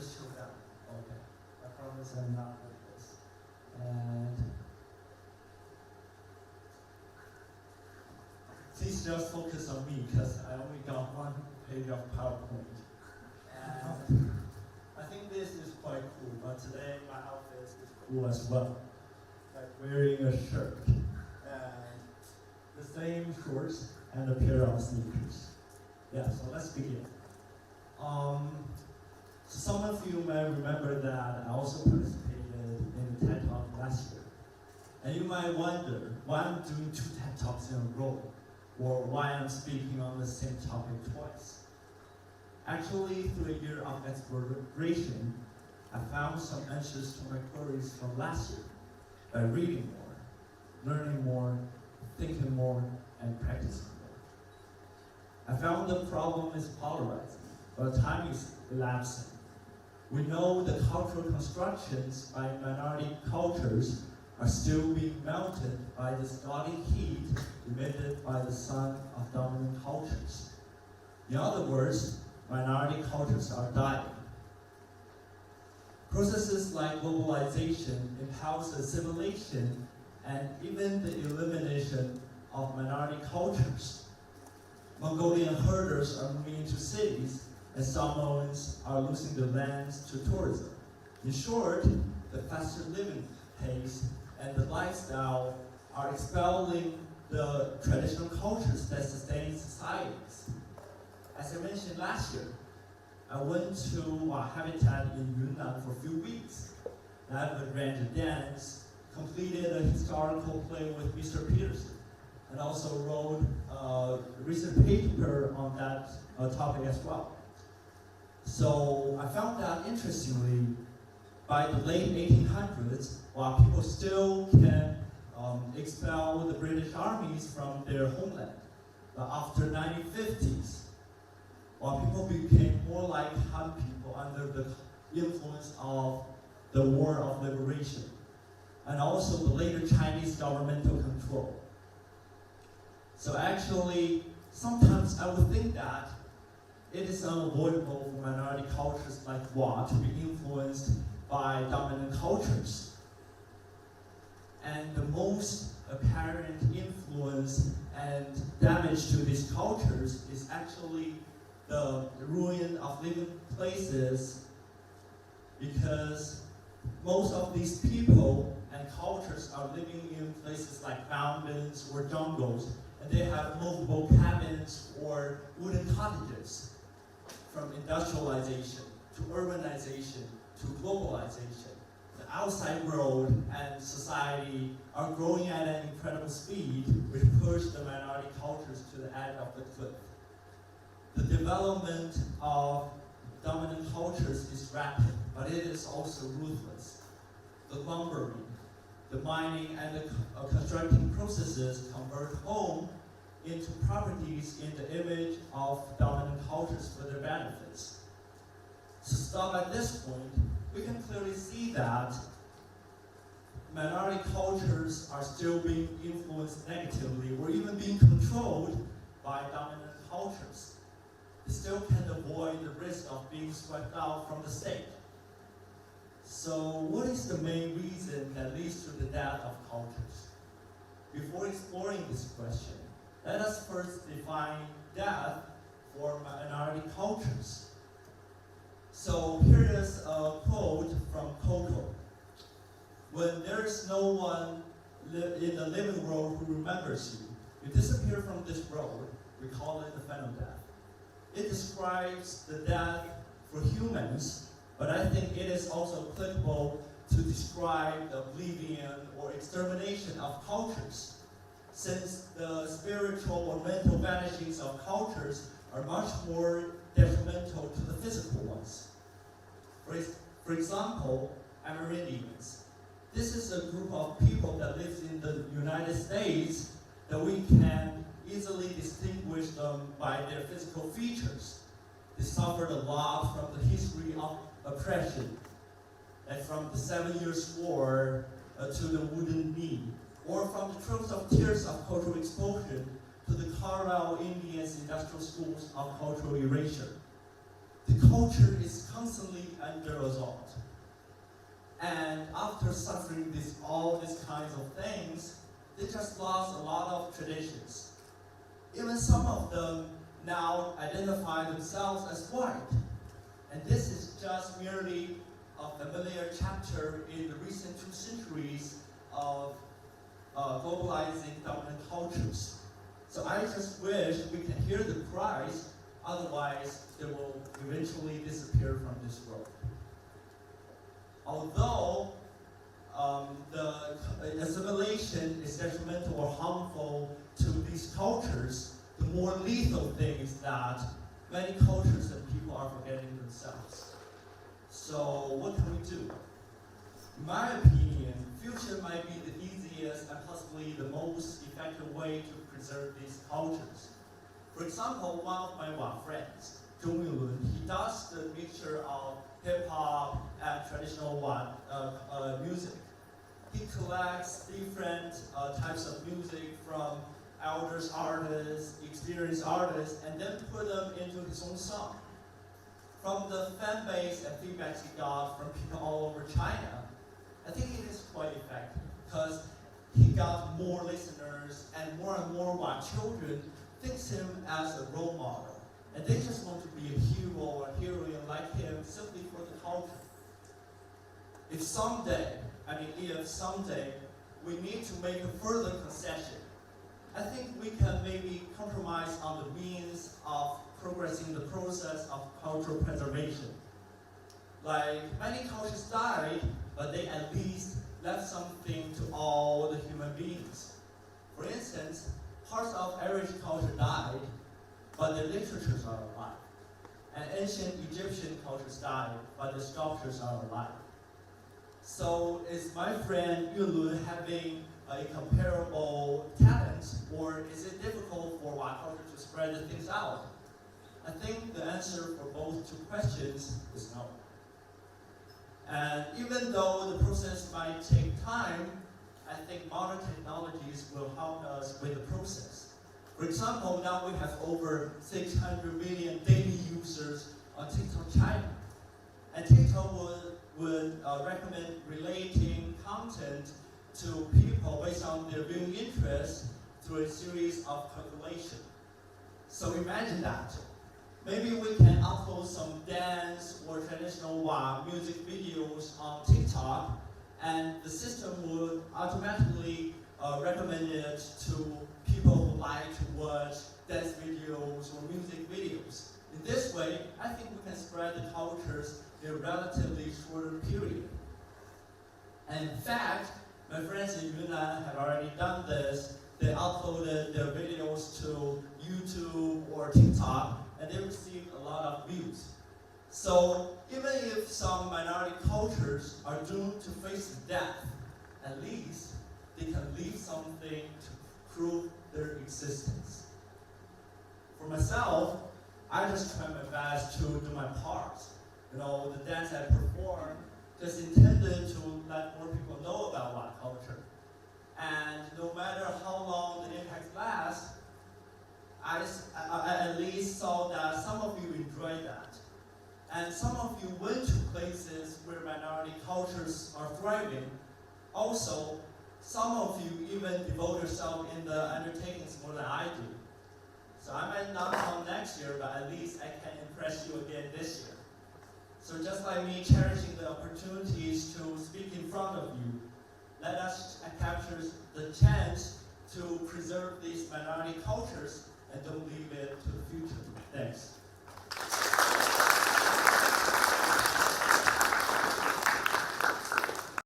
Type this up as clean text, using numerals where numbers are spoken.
just show that. Okay. I promise I'm not like this. And please just focus on me because I only got one page of PowerPoint. And I think this is quite cool, but today my outfit is cool as well. Like wearing a shirt and the same shorts and a pair of sneakers. Yeah, so let's begin. So some of you may remember that I also participated in the TED Talk last year. And you might wonder why I'm doing 2 TED Talks in a row, or why I'm speaking on the same topic twice. Actually, through a year of exploration, I found some answers to my queries from last year by reading more, learning more, thinking more, and practicing more. I found the problem is polarizing, but time is elapsing. We know the cultural constructions by minority cultures are still being melted by the scalding heat emitted by the sun of dominant cultures. In other words, minority cultures are dying. Processes like globalization impels assimilation and even the elimination of minority cultures. Mongolian herders are moving into cities, and Samoans are losing their lands to tourism. In short, the faster living pace and the lifestyle are expelling the traditional cultures that sustain societies. As I mentioned last year, I went to a habitat in Yunnan for a few weeks. I arranged a dance, completed a historical play with Mr. Peterson, and also wrote a recent paper on that topic as well. So I found that interestingly, by the late 1800s, while people still can expel the British armies from their homeland, but after 1950s, while people became more like Han people under the influence of the War of Liberation, and also the later Chinese governmental control. So actually, sometimes I would think that it is unavoidable for minority cultures like Hua to be influenced by dominant cultures. And the most apparent influence and damage to these cultures is actually the ruin of living places, because most of these people and cultures are living in places like mountains or jungles, and they have multiple cabins or wooden cottages. From industrialization to urbanization to globalization, the outside world and society are growing at an incredible speed, which pushed the minority cultures to the edge of the cliff. The development of dominant cultures is rapid, but it is also ruthless. The lumbering, the mining, and the constructing processes convert home into properties in the image of dominant cultures for their benefits. To stop at this point, we can clearly see that minority cultures are still being influenced negatively or even being controlled by dominant cultures. They still can't avoid the risk of being swept out from the state. So what is the main reason that leads to the death of cultures? Before exploring this question, let us first define death for minority cultures. So here is a quote from Coco. When there is no one in the living world who remembers you, you disappear from this world, we call it the phantom death. It describes the death for humans, but I think it is also applicable to describe the oblivion or extermination of cultures, since the spiritual or mental vanishings of cultures are much more detrimental to the physical ones. For example, Amerindians. This is a group of people that lives in the United States that we can easily distinguish them by their physical features. They suffered a lot from the history of oppression, and from the 7 Years' War to the Wooden Knee, or from the tropes of tears of cultural expulsion to the Carlisle Indians industrial schools of cultural erasure. the culture is constantly under assault. And after suffering all these kinds of things, they just lost a lot of traditions. Even some of them now identify themselves as white. And this is just merely a familiar chapter in the recent 2 centuries of globalizing dominant cultures. So I just wish we can hear the cries, otherwise they will eventually disappear from this world. Although the assimilation is detrimental or harmful to these cultures, the more lethal thing is that many cultures and people are forgetting themselves. So what can we do? In my opinion, fusion might be the easiest and possibly the most effective way to preserve these cultures. For example, one of my friends, he does the mixture of hip-hop and traditional music. He collects different types of music from elders artists, experienced artists, and then put them into his own song. From the fan base and feedbacks he got from people all over China, I think it is quite effective because he got more listeners and more white children thinks him as a role model. And they just want to be a hero or heroine like him simply for the culture. If someday we need to make a further concession, I think we can maybe compromise on the means of progressing the process of cultural preservation. Like, many cultures died, but they at least left something to all the human beings. For instance, parts of Irish culture died, but the literatures are alive. And ancient Egyptian cultures died, but the sculptures are alive. So is my friend Yulun having a comparable talent, or is it difficult for white culture to spread the things out? I think the answer for both 2 questions is no. And even though the process might take time, I think modern technologies will help us with the process. For example, now we have over 600 million daily users on TikTok China. And TikTok would recommend relating content to people based on their viewing interest through a series of calculations. So imagine that. Maybe we can upload some dance or traditional music videos on TikTok, and the system would automatically recommend it to people who like to watch dance videos or music videos. In this way, I think we can spread the cultures in a relatively shorter period. And in fact, my friends in Yunnan have already done this. They uploaded their videos to YouTube or TikTok, and they received a lot of views. So even if some minority cultures are doomed to face death, at least they can leave something to prove their existence. For myself, I just try my best to do my part. The dance I perform just intended to let more people know about white culture. And no matter how long the impact lasts, I at least saw that some of you enjoyed that. And some of you went to places where minority cultures are thriving. Also, some of you even devote yourself in the undertakings more than I do. So I might not come next year, but at least I can impress you again this year. So just like me cherishing the opportunities to speak in front of you, let us capture the chance to preserve these minority cultures and don't leave